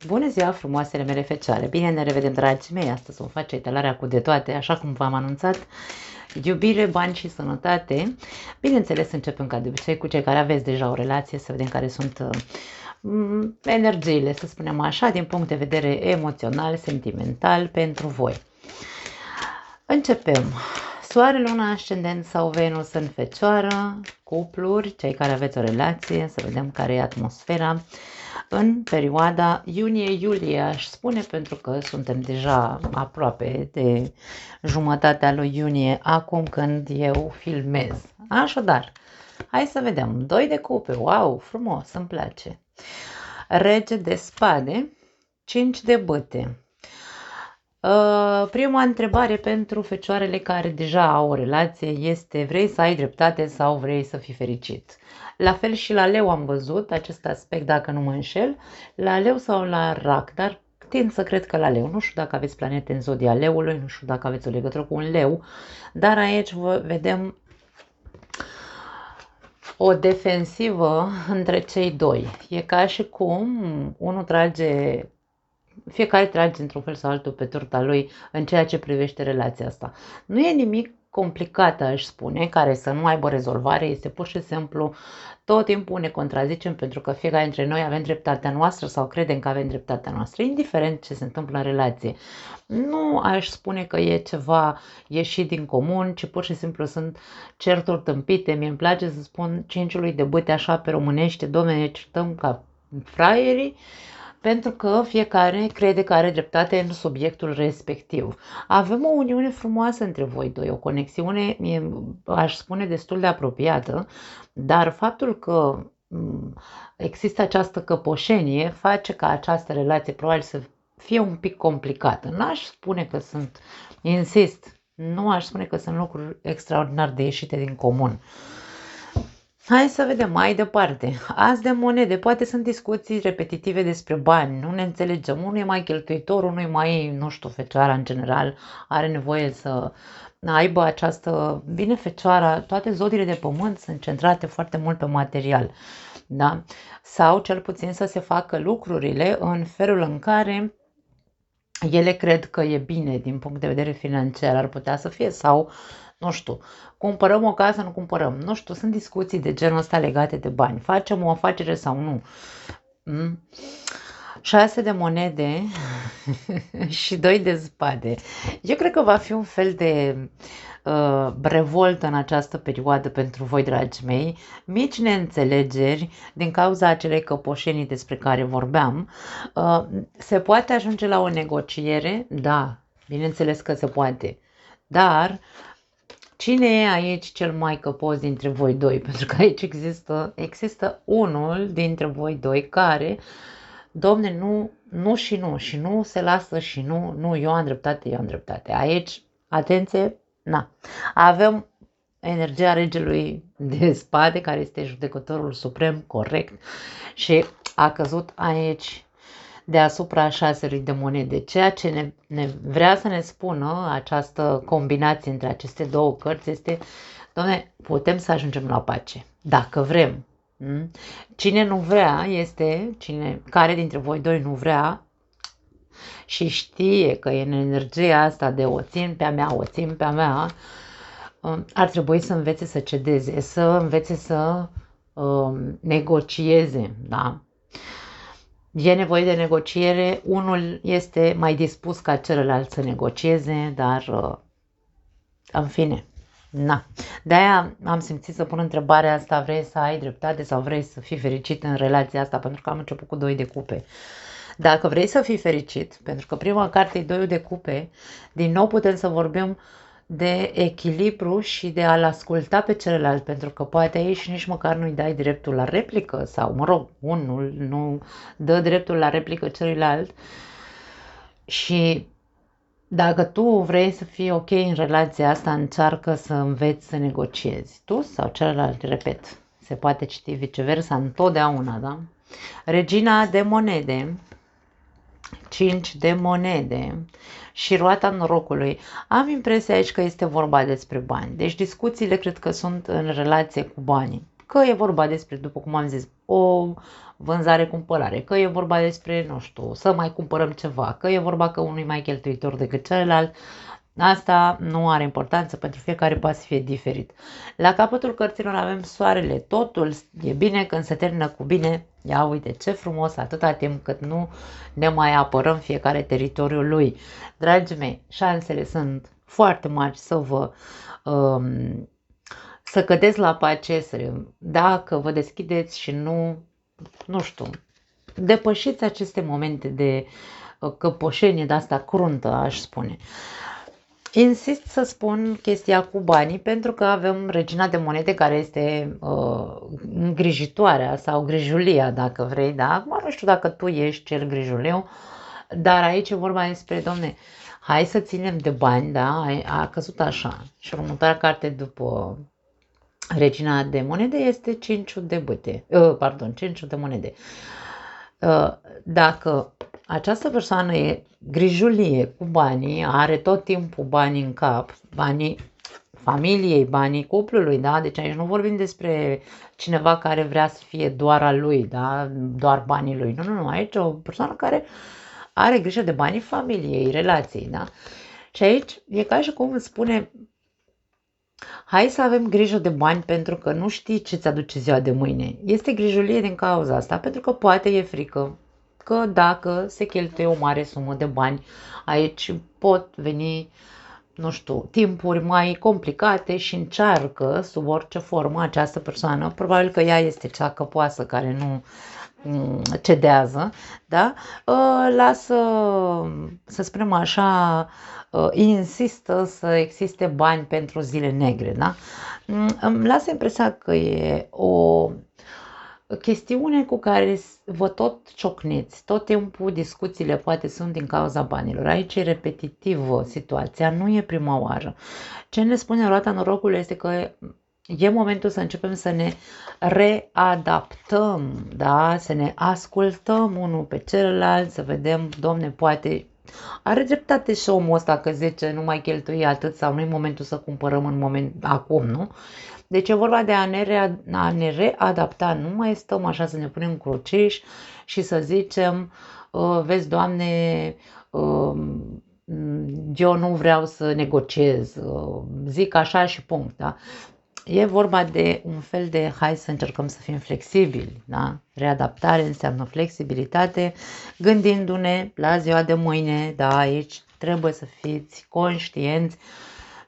Bună ziua, frumoasele mele fecioare! Bine ne revedem, dragii mei! Astăzi vom face etalarea cu de toate, așa cum v-am anunțat. Iubire, bani și sănătate. Bineînțeles, începem ca de obicei cu cei care aveți deja o relație, să vedem care sunt energiile, să spunem așa, din punct de vedere emoțional, sentimental, pentru voi. Începem. Soare, Luna, Ascendent sau Venus în Fecioară, cupluri, cei care aveți o relație, să vedem care e atmosfera în perioada iunie-iulie, aș spune, pentru că suntem deja aproape de jumătatea lui iunie, acum când eu filmez. Așadar, hai să vedem. 2 de cupe, wow, frumos, îmi place. Rege de spade, 5 de bâte. Prima întrebare pentru fecioarele care deja au o relație este: vrei să ai dreptate sau vrei să fii fericit? La fel și la leu am văzut acest aspect, dacă nu mă înșel, la leu sau la rac, dar tind să cred că la leu. Nu știu dacă aveți planete în zodia leului, nu știu dacă aveți o legătură cu un leu, dar aici vedem o defensivă între cei doi. E ca și cum unul trage, fiecare trage într-un fel sau altul pe turta lui în ceea ce privește relația asta. Nu e nimic complicat, aș spune, care să nu aibă rezolvare, este pur și simplu tot timpul ne contrazicem, pentru că fiecare dintre noi avem dreptatea noastră sau credem că avem dreptatea noastră, indiferent ce se întâmplă în relație. Nu aș spune că e ceva ieșit din comun, ci pur și simplu sunt certuri tâmpite. Mie îmi place să spun cinciului de bâte așa pe românește: dom'le, ne certăm ca fraierii, pentru că fiecare crede că are dreptate în subiectul respectiv. Avem o uniune frumoasă între voi doi, o conexiune, aș spune, destul de apropiată, dar faptul că există această căpoșenie face ca această relație probabil să fie un pic complicată. N-aș spune că sunt, insist, nu aș spune că sunt lucruri extraordinar de ieșite din comun. Hai să vedem mai departe. As de monede, poate sunt discuții repetitive despre bani, nu ne înțelegem, unul e mai cheltuitor, unul e mai, nu știu, fecioara în general are nevoie să aibă această, bine, fecioara, toate zodiile de pământ sunt centrate foarte mult pe material, da? Sau cel puțin să se facă lucrurile în felul în care ele cred că e bine din punct de vedere financiar, ar putea să fie, sau nu știu, cumpărăm o casă, nu cumpărăm, nu știu, sunt discuții de genul ăsta legate de bani, facem o afacere sau nu. 6 de monede și 2 de spade. Eu cred că va fi un fel de revoltă în această perioadă pentru voi, dragii mei, mici neînțelegeri din cauza acelei căpoșenii despre care vorbeam. Se poate ajunge la o negociere? Da, bineînțeles că se poate, dar cine e aici cel mai căpos dintre voi doi? Pentru că aici există unul dintre voi doi care, domne, nu și nu se lasă și nu, eu am dreptate. Aici, atenție, na. Avem energia regelui de spade, care este judecătorul suprem, corect, și a căzut aici deasupra 6 de monede. Ceea ce ne vrea să ne spună această combinație între aceste două cărți este: doamne, putem să ajungem la pace, dacă vrem. Cine nu vrea este, care dintre voi doi nu vrea și știe că e în energia asta de o țin pe a mea, ar trebui să învețe să cedeze, să învețe să negocieze, da? E nevoie de negociere, unul este mai dispus ca celălalt să negocieze, dar în fine, na. De-aia am simțit să pun întrebarea asta: vrei să ai dreptate sau vrei să fii fericit în relația asta? Pentru că am început cu 2 de cupe. Dacă vrei să fii fericit, pentru că prima carte e 2 de cupe, din nou putem să vorbim de echilibru și de a-l asculta pe celălalt, pentru că poate aici nici măcar nu-i dai dreptul la replică, sau, mă rog, unul nu dă dreptul la replică celuilalt. Și dacă tu vrei să fii ok în relația asta, încearcă să înveți să negociezi. Tu sau celălalt, repet, se poate citi viceversa întotdeauna, da? Regina de monede, 5 de monede și roata norocului. Am impresia aici că este vorba despre bani. Deci discuțiile cred că sunt în relație cu banii. Că e vorba despre, după cum am zis, o vânzare-cumpărare, că e vorba despre, nu știu, să mai cumpărăm ceva, că e vorba că unul e mai cheltuitor decât celălalt, asta nu are importanță, pentru fiecare poate să fie diferit. La capătul cărților avem soarele, totul e bine când se termină cu bine. Ia uite ce frumos, atâta timp cât nu ne mai apărăm fiecare teritoriul lui. Dragii mei, șansele sunt foarte mari să vă să cădeți la pace, dacă vă deschideți și nu știu, depășiți aceste momente de căpoșenie de asta cruntă, aș spune. Insist să spun chestia cu banii pentru că avem regina de monede care este îngrijitoarea sau grijulia, dacă vrei, da? Acum nu știu dacă tu ești cel grijuliu, dar aici e vorba despre, domne, hai să ținem de bani, da? A căzut așa. Și următoarea carte după regina de monede este 5 de bâte, 5 de monede. Dacă această persoană e grijulie cu banii, are tot timpul banii în cap, banii familiei, banii cuplului, da? Deci aici nu vorbim despre cineva care vrea să fie doar al lui, da? Doar banii lui. Nu, aici o persoană care are grijă de banii familiei, relației, da? Și aici e ca și cum îți spune, hai să avem grijă de bani pentru că nu știi ce ți aduce ziua de mâine. Este grijulie din cauza asta, pentru că poate e frică că dacă se cheltuie o mare sumă de bani, aici pot veni, nu știu, timpuri mai complicate și încearcă sub orice formă această persoană, probabil că ea este cea căpoasă care nu cedează, da? Lasă, să spunem așa, insistă să existe bani pentru zile negre, da? Îmi lasă impresia că e o chestiune cu care vă tot ciocniți, tot timpul discuțiile poate sunt din cauza banilor. Aici e repetitivă situația, nu e prima oară. Ce ne spune roata norocului este că e momentul să începem să ne readaptăm, da? Să ne ascultăm unul pe celălalt, să vedem, domne, poate are dreptate și omul ăsta că zice nu mai cheltui atât sau nu-i momentul să cumpărăm acum, nu? Deci e vorba de a ne readapta, nu mai stăm așa să ne punem cruciș și să zicem, vezi, Doamne, eu nu vreau să negociez, zic așa și punct, da? E vorba de un fel de hai să încercăm să fim flexibili, da? Readaptare înseamnă flexibilitate, gândindu-ne la ziua de mâine, da? Aici trebuie să fiți conștienți.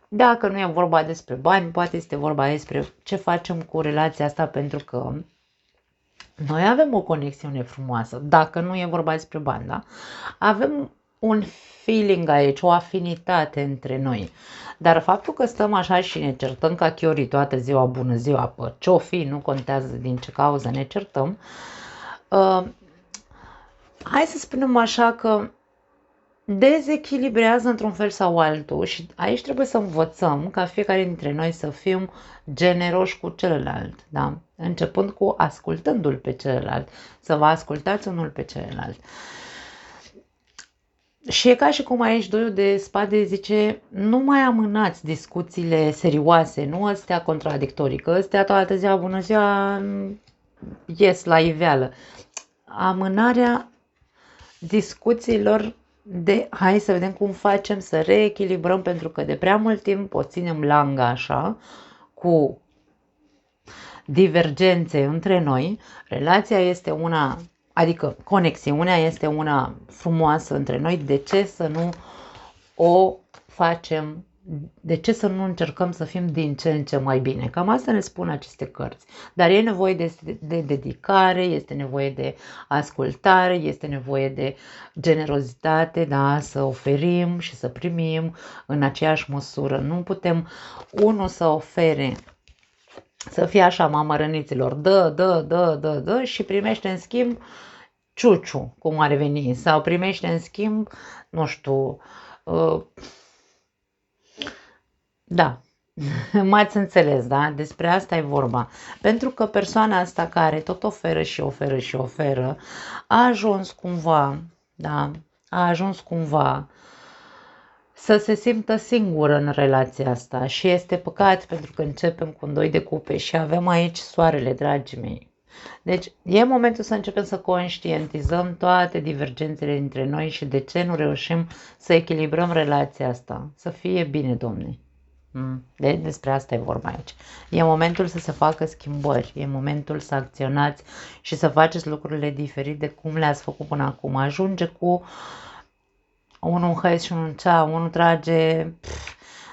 Dacă nu e vorba despre bani, poate este vorba despre ce facem cu relația asta, pentru că noi avem o conexiune frumoasă, dacă nu e vorba despre bani, da? Avem un feeling aici, o afinitate între noi. Dar faptul că stăm așa și ne certăm ca chiorii toată ziua, bună ziua, pe ce-o fi, nu contează din ce cauză ne certăm, hai să spunem așa că dezechilibrează într-un fel sau altul și aici trebuie să învățăm ca fiecare dintre noi să fim generoși cu celălalt, da? Începând cu ascultându-l pe celălalt, să vă ascultați unul pe celălalt. Și e ca și cum aici doiul de spade zice, nu mai amânați discuțiile serioase, nu astea contradictorii, că astea toată ziua, bună ziua, ies la iveală. Amânarea discuțiilor de hai să vedem cum facem să reechilibrăm, pentru că de prea mult timp o ținem langa așa, cu divergențe între noi. Relația este una, adică conexiunea este una frumoasă între noi. De ce să nu o facem? De ce să nu încercăm să fim din ce în ce mai bine? Cam asta ne spun aceste cărți. Dar e nevoie de dedicare, este nevoie de ascultare, este nevoie de generozitate, da? Să oferim și să primim în aceeași măsură. Nu putem unul să ofere, să fie așa, mama răniților, dă și primește în schimb ciuciu, cum ar veni, sau primește în schimb, nu știu, da, m-ați înțeles, da? Despre asta e vorba. Pentru că persoana asta care tot oferă și oferă și oferă, a ajuns cumva, da? A ajuns cumva să se simtă singură în relația asta și este păcat, pentru că începem cu un doi de cupe și avem aici soarele, dragii mei. Deci e momentul să începem să conștientizăm toate divergențele dintre noi și de ce nu reușim să echilibrăm relația asta. Să fie bine, Domne. Despre asta e vorba aici. E momentul să se facă schimbări, e momentul să acționați și să faceți lucrurile diferit de cum le-ați făcut până acum. Ajunge cu unul în hăiți și unul în cea, unul trage,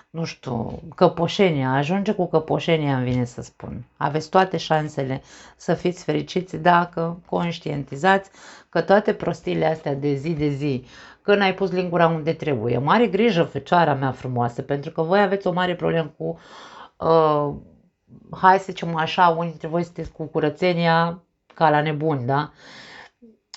nu știu, căpoșenia, ajunge cu căpoșenia, îmi vine să spun. Aveți toate șansele să fiți fericiți dacă conștientizați că toate prostiile astea de zi, că n-ai pus lingura unde trebuie. Mare grijă, fecioara mea frumoasă, pentru că voi aveți o mare problemă cu, hai să zicem așa, unii dintre voi sunteți cu curățenia ca la nebuni, da?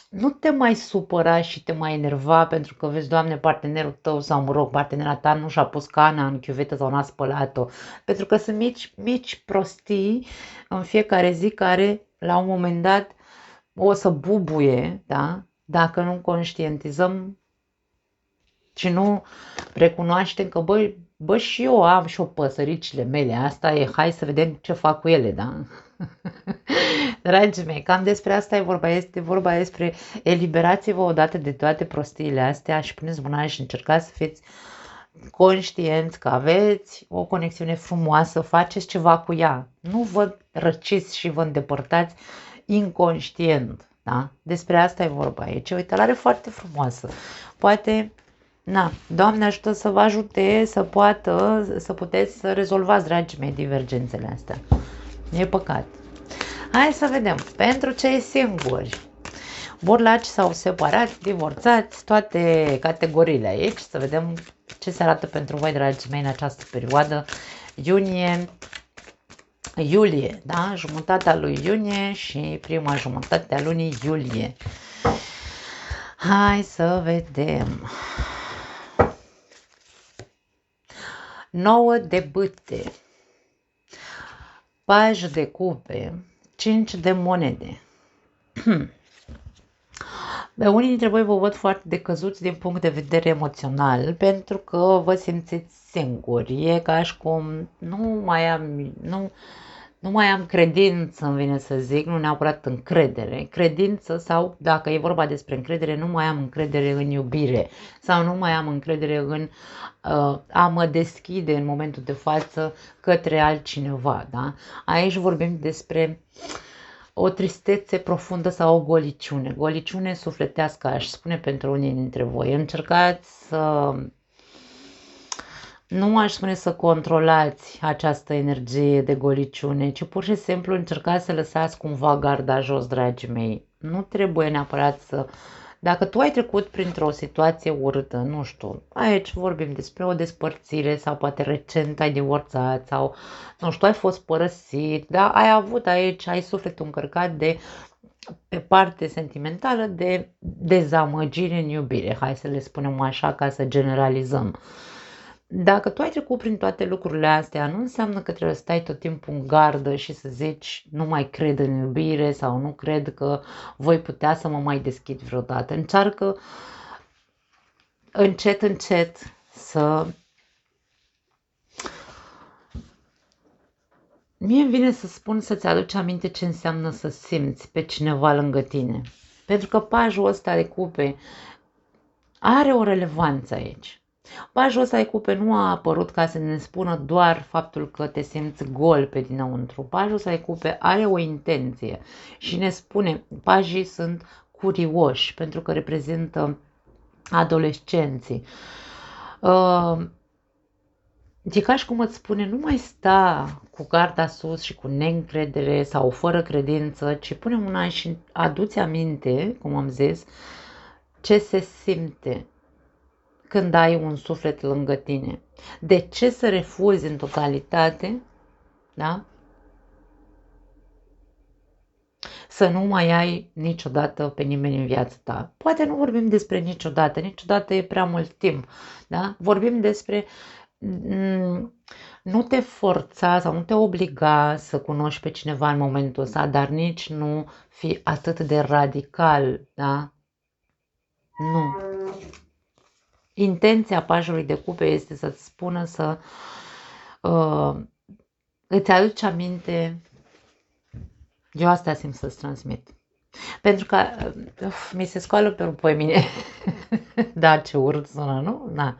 Nu te mai supăra și te mai enerva pentru că vezi, Doamne, partenerul tău sau, mă rog, partenera ta nu și-a pus cana în chiuvetă sau n-a spălat-o. Pentru că sunt mici prostii în fiecare zi care, la un moment dat, o să bubuie, da? Dacă nu conștientizăm și nu recunoaștem că, bă, și eu am și o păsăricile mele, asta e, hai să vedem ce fac cu ele, da? Dragii mei, cam despre asta e vorba, este vorba despre eliberați-vă odată de toate prostiile astea și puneți mâna și încercați să fiți conștienți că aveți o conexiune frumoasă, faceți ceva cu ea, nu vă răciți și vă îndepărtați inconștient, da? Despre asta e vorba aici, o uitălare foarte frumoasă, poate. Na, Doamne ajută să vă ajute să puteți să rezolvați, dragii mei, divergențele astea. E păcat. Hai să vedem. Pentru cei singuri, burlaci sau separați, divorțați, toate categoriile aici. Să vedem ce se arată pentru voi, dragii mei, în această perioadă. Iulie, da? Jumătatea lui iunie și prima jumătate a lunii iulie. Hai să vedem. 9 de bâte, paj de cupe, 5 de monede. Pe unii dintre voi vă văd foarte decăzuți din punct de vedere emoțional, pentru că vă simțiți singuri. E ca și cum nu mai am credință, îmi vine să zic, nu neapărat încredere. Credință sau, dacă e vorba despre încredere, nu mai am încredere în iubire sau nu mai am încredere în a mă deschide în momentul de față către altcineva. Da? Aici vorbim despre o tristețe profundă sau o goliciune. Goliciune sufletească, aș spune pentru unii dintre voi. Încercați să... Nu aș spune să controlați această energie de goliciune, ci pur și simplu încercați să lăsați cumva garda jos, dragii mei. Nu trebuie neapărat să... Dacă tu ai trecut printr-o situație urâtă, nu știu, aici vorbim despre o despărțire sau poate recent ai divorțat sau, nu știu, ai fost părăsit, da? Ai sufletul încărcat de, pe parte sentimentală, de dezamăgire în iubire, hai să le spunem așa ca să generalizăm. Dacă tu ai trecut prin toate lucrurile astea, nu înseamnă că trebuie să stai tot timpul în gardă și să zici nu mai cred în iubire sau nu cred că voi putea să mă mai deschid vreodată. Încearcă încet să... Mie îmi vine să spun să-ți aduci aminte ce înseamnă să simți pe cineva lângă tine. Pentru că pajul ăsta de cupe are o relevanță aici. Pajul ăsta de cupe nu a apărut ca să ne spună doar faptul că te simți gol pe dinăuntru. Pajul ăsta de cupe are o intenție și ne spune, pajii sunt curioși pentru că reprezintă adolescenții. E ca și cum îți spune, nu mai sta cu garda sus și cu neîncredere sau fără credință, ci pune mâna și adu-ți aminte, cum am zis, ce se simte când ai un suflet lângă tine. De ce să refuzi în totalitate, da? Să nu mai ai niciodată pe nimeni în viața ta. Poate nu vorbim despre niciodată e prea mult timp, da? Vorbim despre nu te forța sau nu te obliga să cunoști pe cineva în momentul ăsta, dar nici nu fi atât de radical, da? Nu. Intenția pajului de cupe este să-ți spună să îți aduci aminte Eu asta simt să-ți transmit. Pentru că mi se scoală pe mine. Da, ce urât sună, nu? Da.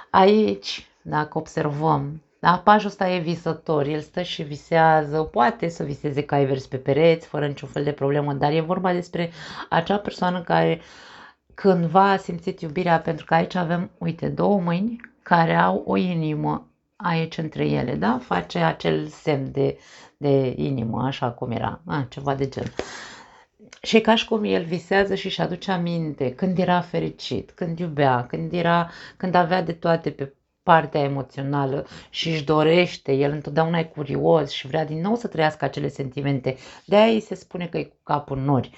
Aici, dacă observăm, da, pajul ăsta e visător, el stă și visează, poate să viseze cai verzi pe pereți, fără niciun fel de problemă, dar e vorba despre acea persoană care cândva a simțit iubirea, pentru că aici avem, uite, două mâini care au o inimă aici între ele, da? Face acel semn de inimă, așa cum era, ceva de gen. Și ca și cum el visează și își aduce aminte când era fericit, când iubea, când avea de toate pe partea emoțională și își dorește, el întotdeauna e curios și vrea din nou să trăiască acele sentimente. De-aia îi se spune că e cu capul în nori.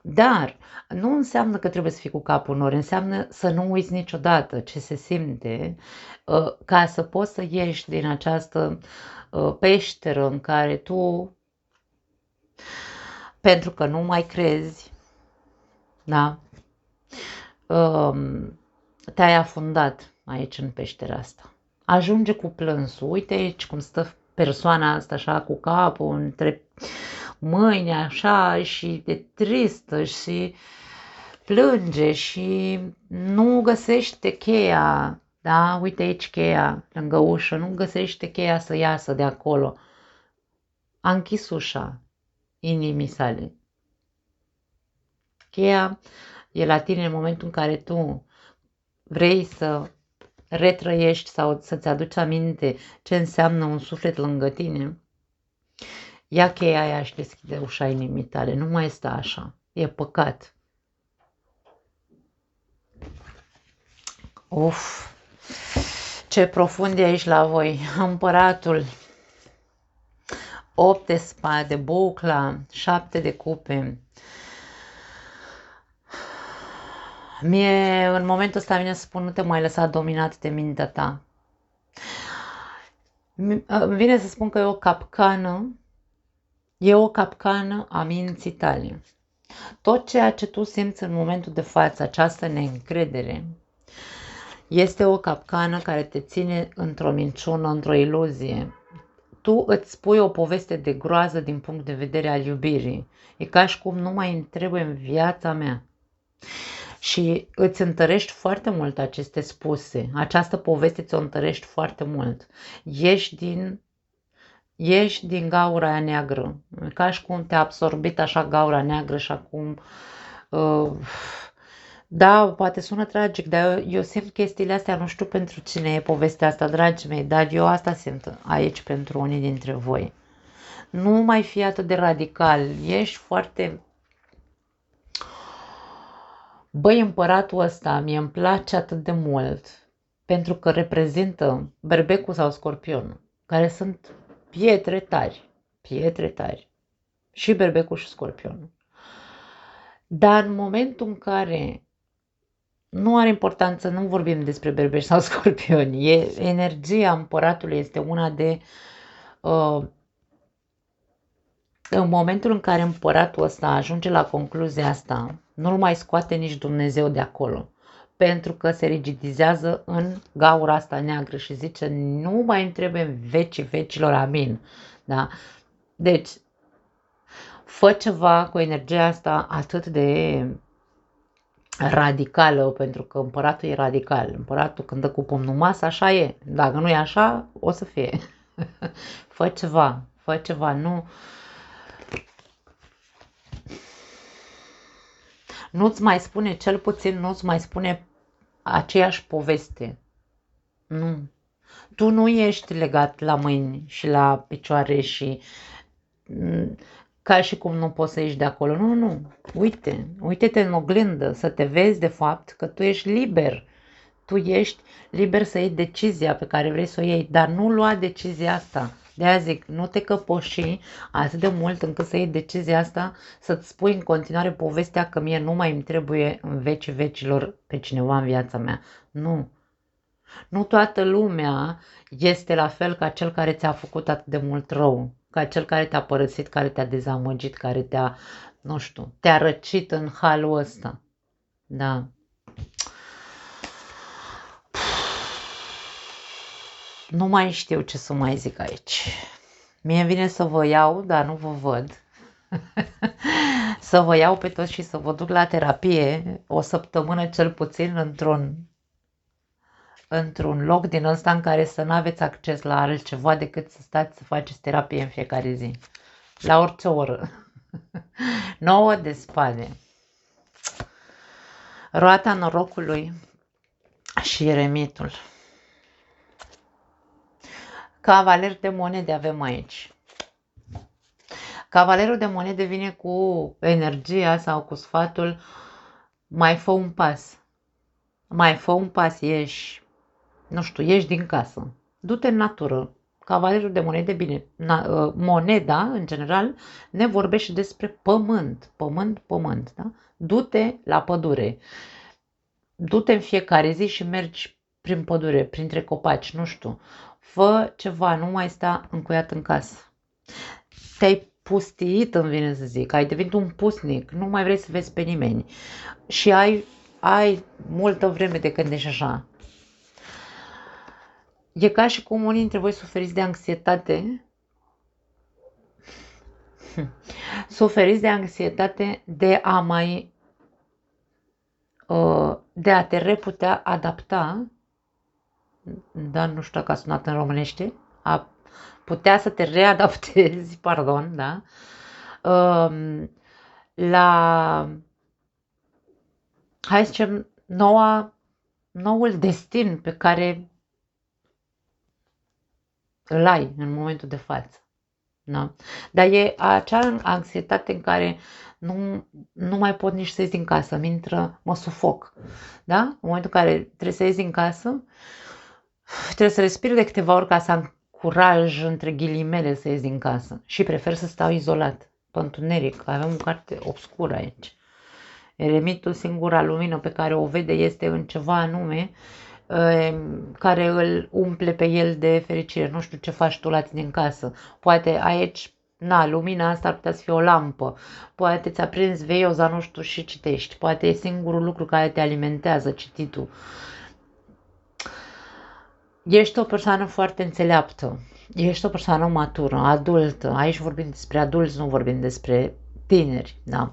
Dar nu înseamnă că trebuie să fii cu capul în nori, înseamnă să nu uiți niciodată ce se simte ca să poți să ieși din această peșteră în care tu, pentru că nu mai crezi, da, te-ai afundat aici în peștera asta. Ajunge cu plânsul. Uite aici cum stă persoana asta așa cu capul între mâini așa și de tristă și plânge și nu găsește cheia. Da, uite aici cheia lângă ușă, nu găsește cheia să iasă de acolo. A închis ușa inimii sale. Cheia e la tine în momentul în care tu vrei să retrăiești sau să-ți aduci aminte ce înseamnă un suflet lângă tine. Ia cheia aia și deschide ușa inimii tale. Nu mai sta așa. E păcat. Uf, ce profund e aici la voi. Împăratul. 8 de spade, bucla, 7 de cupe. Mie, în momentul ăsta, vine să spun, nu te mai lăsa dominat de mintea ta. Îmi vine să spun că e o capcană a minții tale. Tot ceea ce tu simți în momentul de față, această neîncredere, este o capcană care te ține într-o minciună, într-o iluzie. Tu îți spui o poveste de groază din punct de vedere al iubirii. E ca și cum nu mai îmi trebuie în viața mea. Și îți întărești foarte mult aceste spuse. Această poveste ți-o întărești foarte mult. Ieși din gaura aia neagră. Ca și cum te-a absorbit așa gaura neagră și acum... Da, poate sună tragic, dar eu simt chestiile astea, nu știu pentru cine e povestea asta, dragii mei, dar eu asta simt aici pentru unii dintre voi. Nu mai fi atât de radical, ești foarte... Băi, împăratul ăsta mie îmi place atât de mult pentru că reprezintă berbecul sau scorpionul, care sunt pietre tari, și berbecul și scorpionul. Dar în momentul în care nu are importanță, nu vorbim despre berbeci sau scorpioni, energia împăratului este una de... în momentul în care împăratul ăsta ajunge la concluzia asta, nu-l mai scoate nici Dumnezeu de acolo, pentru că se rigidizează în gaura asta neagră și zice, nu mai îmi trebuie în vecii vecilor, amin. Da? Deci, fă ceva cu energia asta atât de radicală, pentru că împăratul e radical. Împăratul când dă cu pumnul masă, așa e. Dacă nu e așa, o să fie. Fă ceva, nu-ți mai spune, cel puțin nu-ți mai spune aceeași poveste. Nu. Tu nu ești legat la mâini și la picioare și ca și cum nu poți să ieși de acolo. Nu. Uite-te în oglindă să te vezi de fapt că tu ești liber. Tu ești liber să iei decizia pe care vrei să o iei, dar nu lua decizia asta. De-aia zic, nu te căpoși atât de mult încât să iei decizia asta, să-ți spui în continuare povestea că mie nu mai îmi trebuie în vecii vecilor pe cineva în viața mea. Nu. Nu toată lumea este la fel ca cel care ți-a făcut atât de mult rău, ca cel care te-a părăsit, care te-a dezamăgit, care te-a, nu știu, te-a răcit în halul ăsta. Da. Nu mai știu ce să mai zic aici. Mie vine să vă iau, dar nu vă văd. Să vă iau pe toți și să vă duc la terapie o săptămână cel puțin într-un loc din ăsta în care să nu aveți acces la altceva decât să stați să faceți terapie în fiecare zi. La orice oră. 9 de spade. Roata norocului și eremitul. Cavaler de monede avem aici. Cavalerul de monede vine cu energia sau cu sfatul: mai fă un pas. Mai fă un pas, ieși, nu știu, ieși din casă. Du-te în natură. Cavalerul de monede, bine, moneda, în general, ne vorbește despre pământ, pământ, pământ, da? Du-te la pădure. Du-te în fiecare zi și mergi prin pădure, printre copaci, nu știu. Fă ceva, nu mai sta încuiat în casă. Te-ai pustiit, îmi vine să zic, ai devenit un pusnic, nu mai vrei să vezi pe nimeni. Și ai multă vreme de când ești așa. E ca și cum unii dintre voi suferiți de anxietate. Suferiți de anxietate de a te reputea adapta, dar nu știu dacă a sunat în românește, a putea să te readaptezi, pardon, da, la, hai să zicem, noul destin pe care îl ai în momentul de față. Da? Dar e acea anxietate în care nu mai pot nici să ies din casă, mă sufoc. Da? În momentul în care trebuie să ies din casă, trebuie să respir de câteva ori ca să am curaj, între ghilimele, să ies din casă. Și prefer să stau izolat, pe întuneric. Avem o carte obscură aici. Eremitul, singura lumină pe care o vede este în ceva anume care îl umple pe el de fericire. Nu știu ce faci tu la tine în casă. Poate aici, lumina asta ar putea să fie o lampă. Poate ți-a prins veioza, nu știu, și citești. Poate e singurul lucru care te alimentează, cititul. Ești o persoană foarte înțeleaptă. Ești o persoană matură, adultă. Aici vorbim despre adulți, nu vorbim despre tineri. Da?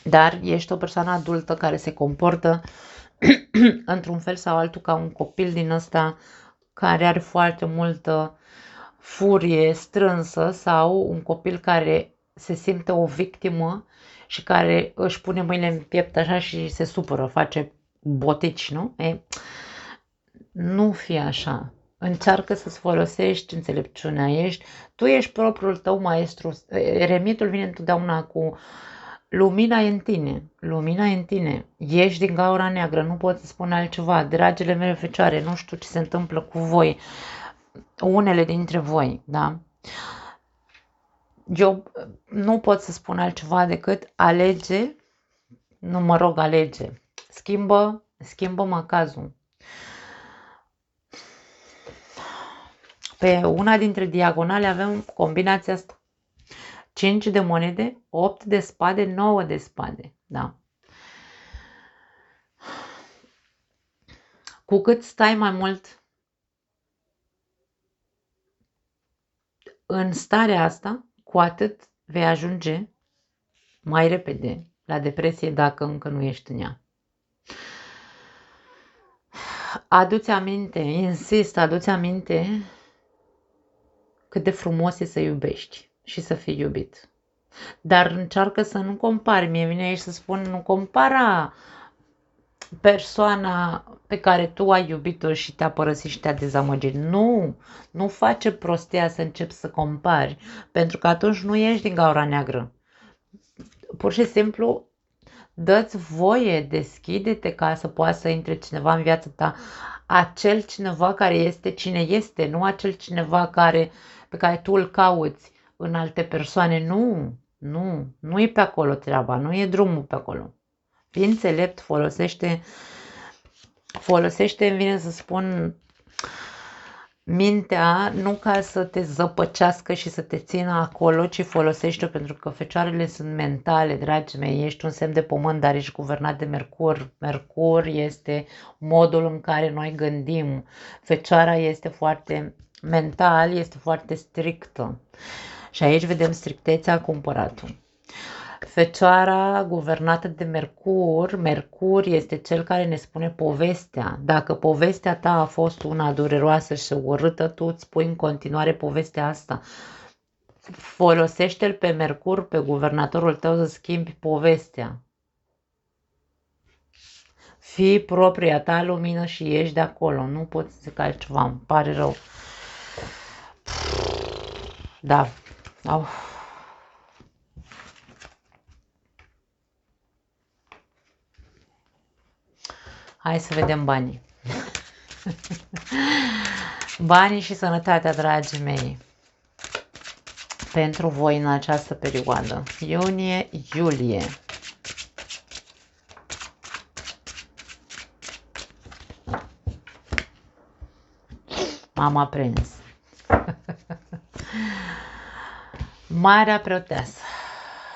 Dar ești o persoană adultă care se comportă într-un fel sau altul ca un copil din ăsta care are foarte multă furie strânsă, sau un copil care se simte o victimă și care își pune mâinile în piept așa și se supără, face botici, nu? Nu fi așa. Încearcă să-ți folosești înțelepciunea. Tu ești propriul tău maestru. Eremitul vine întotdeauna cu lumina e în tine, lumina e în tine, ieși din gaura neagră, nu pot să spun altceva. Dragile mele fecioare, nu știu ce se întâmplă cu voi, unele dintre voi, da? Eu nu pot să spun altceva decât alege, schimbă cazul. Pe una dintre diagonale avem combinația asta. 5 de monede, 8 de spade, 9 de spade. Da. Cu cât stai mai mult în starea asta, cu atât vei ajunge mai repede la depresie dacă încă nu ești în ea. Adu-ți aminte, insist, adu-ți aminte cât de frumos e să iubești și să fii iubit. Dar încearcă să nu compari. Mie vine aici să spun, nu compara persoana pe care tu ai iubit-o și te-a părăsit și te-a dezamăgit. Nu face prostia să începi să compari, pentru că atunci nu ieși din gaura neagră. Pur și simplu dă-ți voie, deschide-te ca să poată să intre cineva în viața ta. Acel cineva care este cine este, nu acel cineva pe care tu îl cauți în alte persoane. Nu e pe acolo treaba, nu e drumul pe acolo. Fii înțelept, folosește, îmi vine să spun, mintea, nu ca să te zăpăcească și să te țină acolo, ci folosește-o, pentru că fecioarele sunt mentale, dragii mei. Ești un semn de pământ, dar ești guvernat de Mercur. Mercur este modul în care noi gândim. Fecioara este foarte mental, este foarte strictă. Și aici vedem strictețea cu împăratul. Fecioara guvernată de Mercur, Mercur este cel care ne spune povestea. Dacă povestea ta a fost una dureroasă și urâtă, tu îți pui în continuare povestea asta. Folosește-l pe Mercur, pe guvernatorul tău, să schimbi povestea. Fii propria ta lumină și ieși de acolo. Nu poți să zic altceva, îmi pare rău. Da. Au. Hai să vedem banii. Banii și sănătatea, dragii mei, pentru voi în această perioadă. Iunie-iulie. M-am aprins. Marea preoteasă.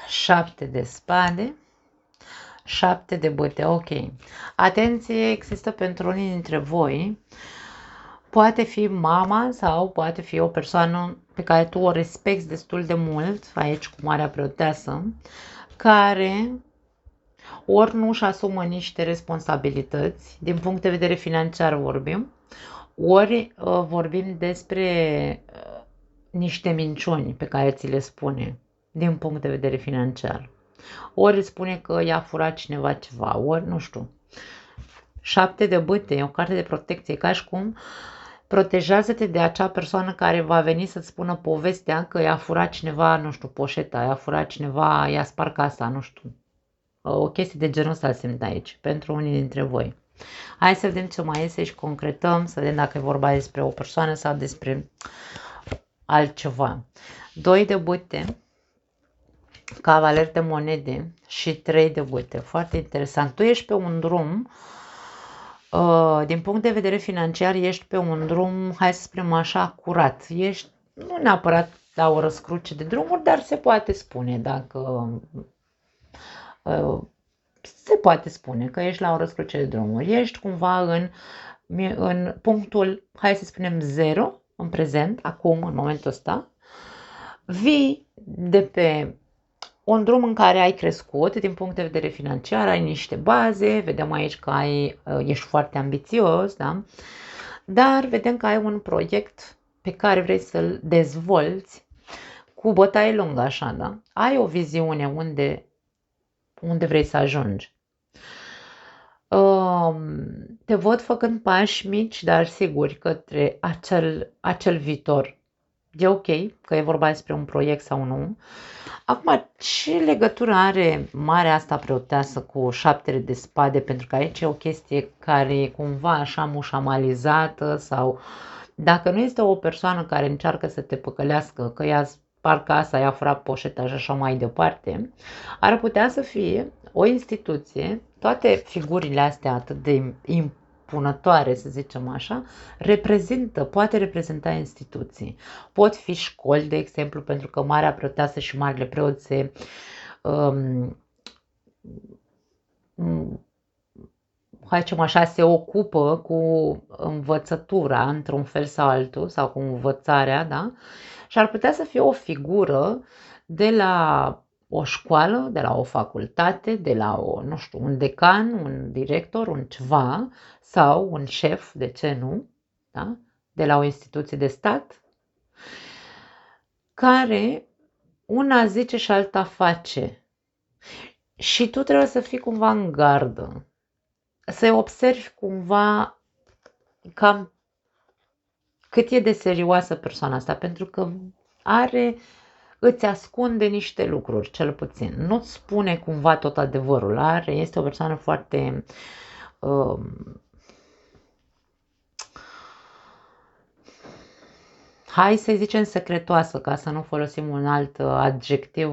7 de spade. 7 de bâte, ok. Atenție, există pentru unii dintre voi, poate fi mama sau poate fi o persoană pe care tu o respecti destul de mult, aici cu Marea Preoteasă, care ori nu își asumă niște responsabilități, din punct de vedere financiar vorbim, ori vorbim despre niște minciuni pe care ți le spune din punct de vedere financiar. Ori îți spune că i-a furat cineva ceva, ori nu știu. 7 de bâte, o carte de protecție, ca și cum protejează-te de acea persoană care va veni să-ți spună povestea că i-a furat cineva, nu știu, poșeta, i-a furat cineva, i-a spart casa, nu știu. O chestie de genul ăsta simt aici, pentru unii dintre voi. Hai să vedem ce mai este și concretăm, să vedem dacă e vorba despre o persoană sau despre altceva. 2 de bâte, cavaler de monede și 3 de bâte. Foarte interesant. Tu ești pe un drum, din punct de vedere financiar, ești pe un drum, hai să spunem așa, curat. Ești nu neapărat la o răscruce de drumuri, dar se poate spune, dacă se poate spune că ești la o răscruce de drumuri. Ești cumva în punctul, hai să spunem, 0, în prezent, acum, în momentul ăsta. Vii de pe un drum în care ai crescut din punct de vedere financiar, ai niște baze, vedem aici că ești foarte ambițios, da? Dar vedem că ai un proiect pe care vrei să-l dezvolți cu bătaie lungă, așa, da? Ai o viziune unde vrei să ajungi. Te văd făcând pași mici, dar siguri, către acel viitor. E ok că e vorba despre un proiect sau nu. Acum, ce legătură are Marea asta preoteasă cu 7 de spade? Pentru că aici e o chestie care e cumva așa mușamalizată, sau dacă nu este o persoană care încearcă să te păcălească, că i-a spart casa, i-a furat poșeta și așa mai departe, ar putea să fie o instituție, toate figurile astea atât de impunătoare, să zicem așa, poate reprezenta instituții. Pot fi școli, de exemplu, pentru că Marea Preoteasă și Marele Preot se ocupă cu învățătura într-un fel sau altul, sau cu învățarea, da? Și ar putea să fie o figură de la o școală, de la o facultate, de la nu știu, un decan, un director, un ceva, sau un șef, de ce nu, da? De la o instituție de stat, care una zice și alta face. Și tu trebuie să fii cumva în gardă, să observi cumva cam cât e de serioasă persoana asta, pentru că îți ascunde niște lucruri, cel puțin. Nu-ți spune cumva tot adevărul. Este o persoană foarte hai să zicem secretoasă, ca să nu folosim un alt adjectiv.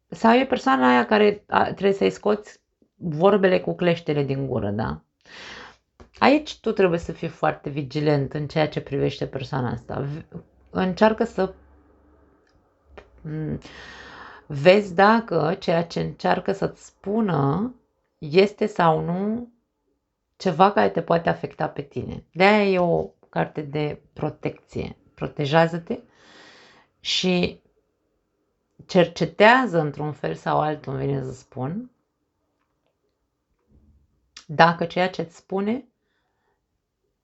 Sau e persoana aia care trebuie să-i scoți vorbele cu cleștele din gură, da? Aici tu trebuie să fii foarte vigilent în ceea ce privește persoana asta. Încearcă să vezi dacă ceea ce încearcă să-ți spună este sau nu ceva care te poate afecta pe tine. De-aia e o carte de protecție. protejează-te și cercetează într-un fel sau altul, îmi vine să spun, dacă ceea ce îți spune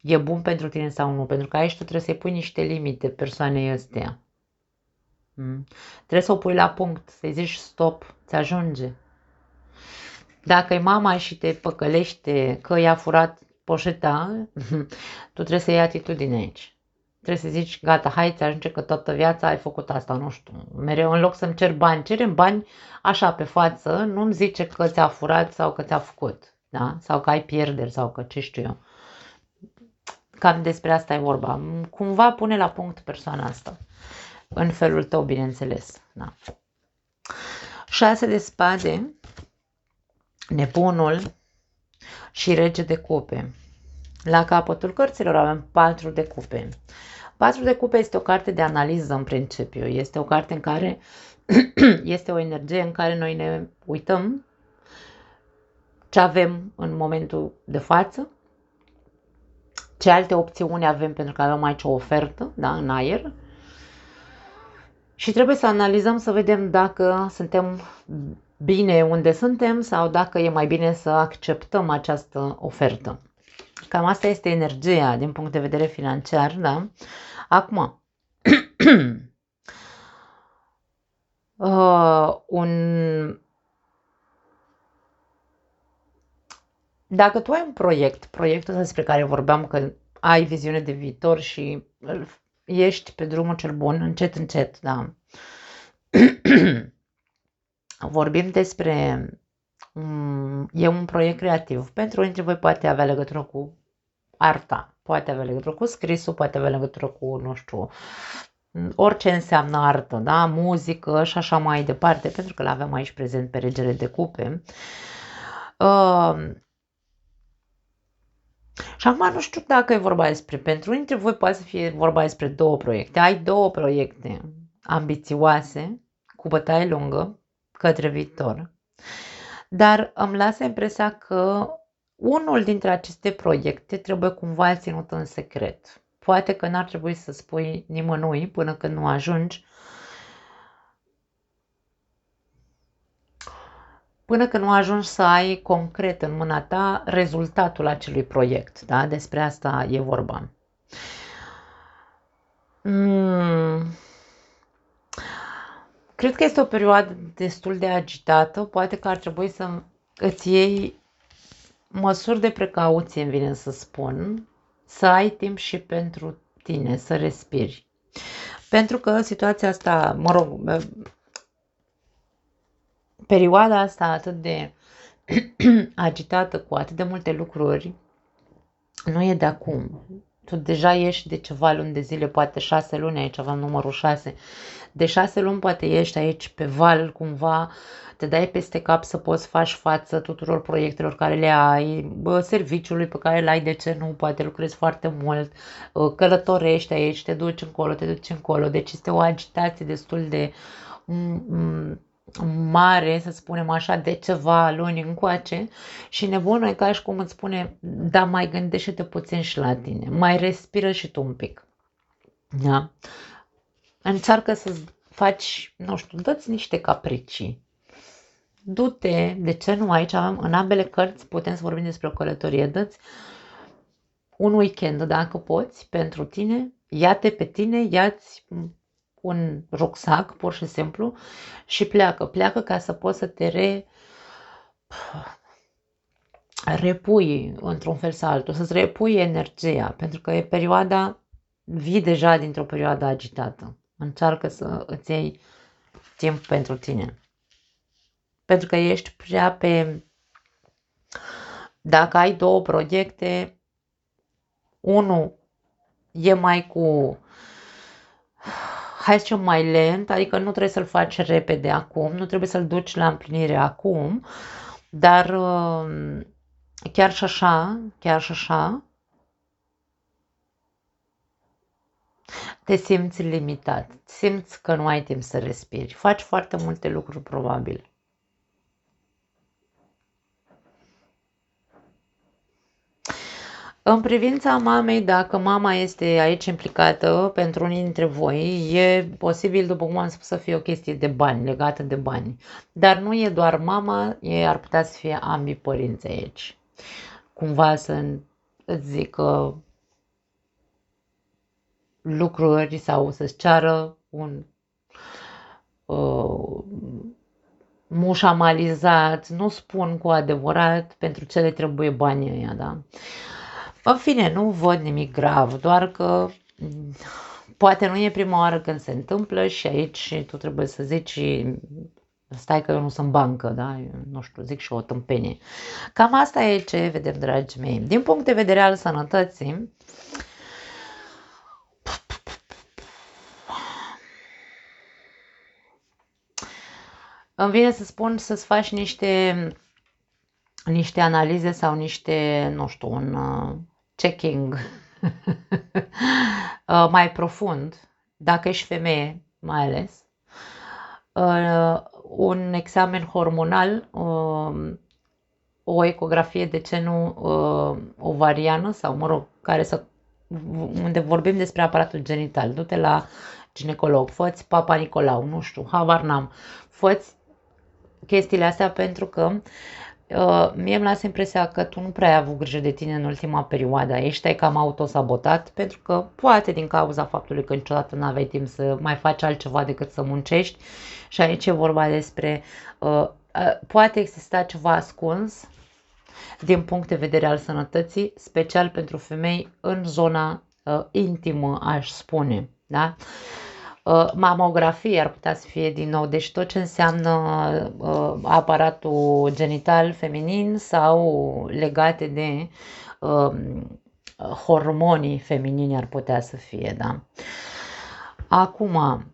e bun pentru tine sau nu, pentru că aici tu trebuie să-i pui niște limite persoanei ăsteia. Trebuie să o pui la punct, să-i zici stop, ți ajunge. Dacă e mama și te păcălește că i-a furat poșeta, tu trebuie să iei atitudine aici. Trebuie să zici, gata, hai, ți ajunge că toată viața ai făcut asta, nu știu. Mereu, în loc să-mi cer bani, cerem bani așa pe față, nu-mi zice că ți-a furat sau că ți-a făcut, da? Sau că ai pierderi sau că ce știu eu. Cam despre asta e vorba. Cumva pune la punct persoana asta. În felul tău, bineînțeles. Da. 6 de spade, Neptunul și Rege de cupe. La capătul cărților avem 4 de cupe. 4 de cupe este o carte de analiză în principiu. Este o carte în care este o energie în care noi ne uităm ce avem în momentul de față, ce alte opțiuni avem, pentru că avem aici o ofertă, da, în aer. Și trebuie să analizăm, să vedem dacă suntem bine unde suntem sau dacă e mai bine să acceptăm această ofertă. Cam asta este energia din punct de vedere financiar, da? Acum, dacă tu ai un proiectul despre care vorbeam, că ai viziune de viitor și ești pe drumul cel bun, încet, încet, da? Vorbim despre e un proiect creativ. Pentru unii dintre voi poate avea legătură cu arta, poate avea legătură cu scrisul, poate avea legătură cu, nu știu, orice înseamnă artă, da? Muzică și așa mai departe, pentru că l-avem aici prezent pe Regele de Cupe. Și acum nu știu dacă e vorba despre, pentru unii dintre voi poate să fie vorba despre 2 proiecte. Ai 2 proiecte ambițioase, cu bătaie lungă, către viitor. Dar îmi lasă impresia că unul dintre aceste proiecte trebuie cumva ținut în secret. Poate că n-ar trebui să spui nimănui până când nu ajungi, până când nu ajungi să ai concret în mâna ta rezultatul acelui proiect. Da? Despre asta e vorba. Cred că este o perioadă destul de agitată. Poate că ar trebui să îți iei măsuri de precauție, îmi vine să spun, să ai timp și pentru tine, să respiri. Pentru că situația asta, mă rog, perioada asta atât de agitată, cu atât de multe lucruri, nu e de acum. Tu deja ești de ceva luni de zile, poate 6 luni, aici avem numărul 6. De 6 luni poate ești aici pe val cumva, te dai peste cap să poți faci față tuturor proiectelor care le ai, serviciului pe care îl ai, de ce nu, poate lucrezi foarte mult, călătorești aici, te duci încolo, deci este o agitație destul de mare, să spunem așa, de ceva luni încoace și nebunul e ca și cum îți spune, da, mai gândește-te puțin și la tine, mai respiră și tu un pic. Da? Încearcă să faci, nu știu, dă-ți niște capricii. Du-te, de ce nu, aici avem, în ambele cărți putem să vorbim despre o călătorie, dă-ți un weekend, dacă poți, pentru tine, ia-te pe tine, ia-ți un rucsac, pur și simplu, și pleacă ca să poți să te repui într-un fel sau altul, să-ți repui energia, pentru că e perioada, vii deja dintr-o perioadă agitată. Încearcă să îți iei timp pentru tine. Pentru că ești prea pe... Dacă ai 2 proiecte, unul e mai cu... Hai să zicem mai lent, adică nu trebuie să-l faci repede acum, nu trebuie să-l duci la împlinire acum, dar chiar și așa, te simți limitat, simți că nu ai timp să respiri, faci foarte multe lucruri probabil. În privința mamei, dacă mama este aici implicată pentru unii dintre voi, e posibil, după cum am spus, să fie o chestie de bani, legată de bani. Dar nu e doar mama, ar putea să fie ambii părinți aici. Cumva să îți zică lucruri sau să-ți ceară un mușamalizat, nu spun cu adevărat pentru ce le trebuie banii ăia, da? În fine, nu văd nimic grav, doar că poate nu e prima oară când se întâmplă și aici tu trebuie să zici, stai că eu nu sunt bancă, da? Eu, nu știu, zic și o tâmpenie. Cam asta e ce vedem, dragii mei. Din punct de vedere al sănătății, îmi vine să spun să-ți faci niște analize sau niște, nu știu, un checking mai profund, dacă ești femeie mai ales, un examen hormonal, o ecografie, de ce nu ovariană sau, mă rog, unde vorbim despre aparatul genital. Du-te la ginecolog, fă-ți Papa Nicolau, nu știu, habar n-am, fă-ți chestiile astea pentru că mie îmi lasă impresia că tu nu prea ai avut grijă de tine în ultima perioadă, ești cam autosabotat, pentru că poate din cauza faptului că niciodată nu aveai timp să mai faci altceva decât să muncești și aici e vorba despre, poate exista ceva ascuns din punct de vedere al sănătății, special pentru femei în zona intimă, aș spune, da? Mamografie ar putea să fie din nou, deci tot ce înseamnă aparatul genital feminin sau legate de hormonii feminini ar putea să fie, da? Acum,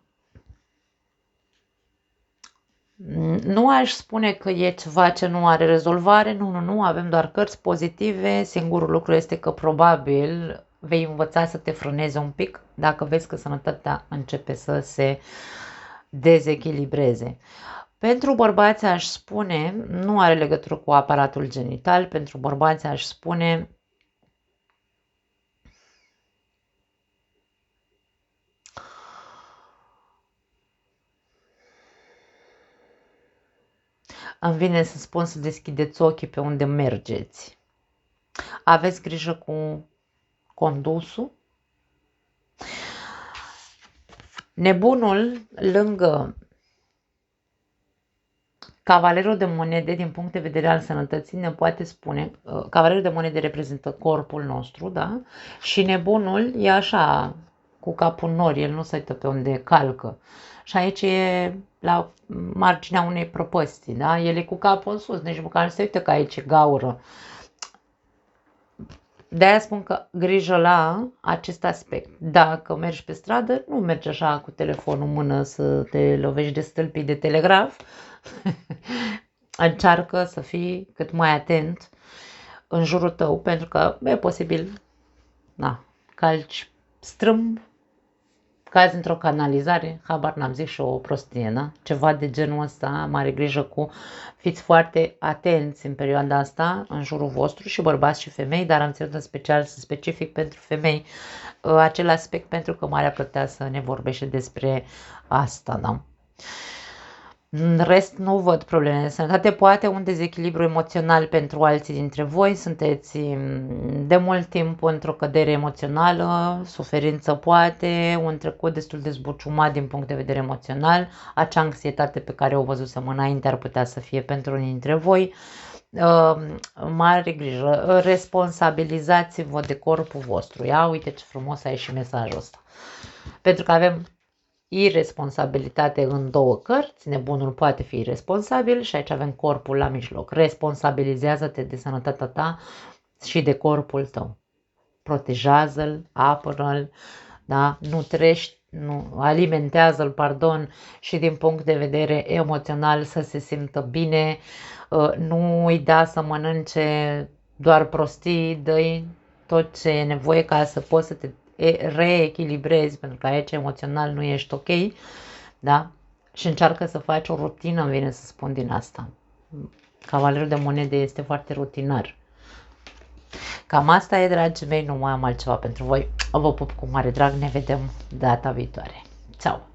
nu aș spune că e ceva ce nu are rezolvare, nu, avem doar cărți pozitive, singurul lucru este că probabil vei învăța să te frânezi un pic dacă vezi că sănătatea începe să se dezechilibreze. Pentru bărbați aș spune, nu are legătură cu aparatul genital, pentru bărbați aș spune îmi vine să spun să deschideți ochii pe unde mergeți. Aveți grijă cu condusul. Nebunul lângă cavalerul de monede, din punct de vedere al sănătății, ne poate spune, cavalerul de monede reprezintă corpul nostru, da? Și nebunul e așa, cu capul nori, el nu se uită pe unde calcă. Și aici e la marginea unei prăpăstii, da? El e cu capul în sus, nici măcar nu se uită că aici e gaură. De-aia spun că grijă la acest aspect. Dacă mergi pe stradă, nu mergi așa cu telefonul în mână să te lovești de stâlpii de telegraf. Încearcă să fii cât mai atent în jurul tău, pentru că e posibil, calci strâmb, cazi într-o canalizare, habar n-am zis și o prostie, da? Ceva de genul ăsta, mare grijă fiți foarte atenți în perioada asta în jurul vostru și bărbați și femei, dar am ținut în special să specific pentru femei acel aspect pentru că Marea Plăteasă ne vorbește despre asta, da? În rest nu văd probleme de sănătate, poate un dezechilibru emoțional pentru alții dintre voi, sunteți de mult timp într-o cădere emoțională, suferință poate, un trecut destul de zbuciumat din punct de vedere emoțional, acea anxietate pe care o văzusem înainte ar putea să fie pentru unii dintre voi. Mare grijă, responsabilizați-vă de corpul vostru. Ia uite ce frumos a ieșit mesajul ăsta. Pentru că avem irresponsabilitate în două cărți, nebunul poate fi irresponsabil și aici avem corpul la mijloc. Responsabilizează-te de sănătatea ta și de corpul tău. Protejează-l, apără-l, da? Alimentează-l, pardon, și din punct de vedere emoțional să se simtă bine, nu îi da să mănânce doar prostii, dă-i tot ce e nevoie ca să poți să te reechilibrezi, pentru că aici emoțional nu ești ok, da? Și încearcă să faci o rutină, îmi vine să spun din asta. Cavalerul de monede este foarte rutinar. Cam asta e, dragii mei, nu mai am altceva pentru voi. Vă pup cu mare drag, ne vedem data viitoare. Ceau!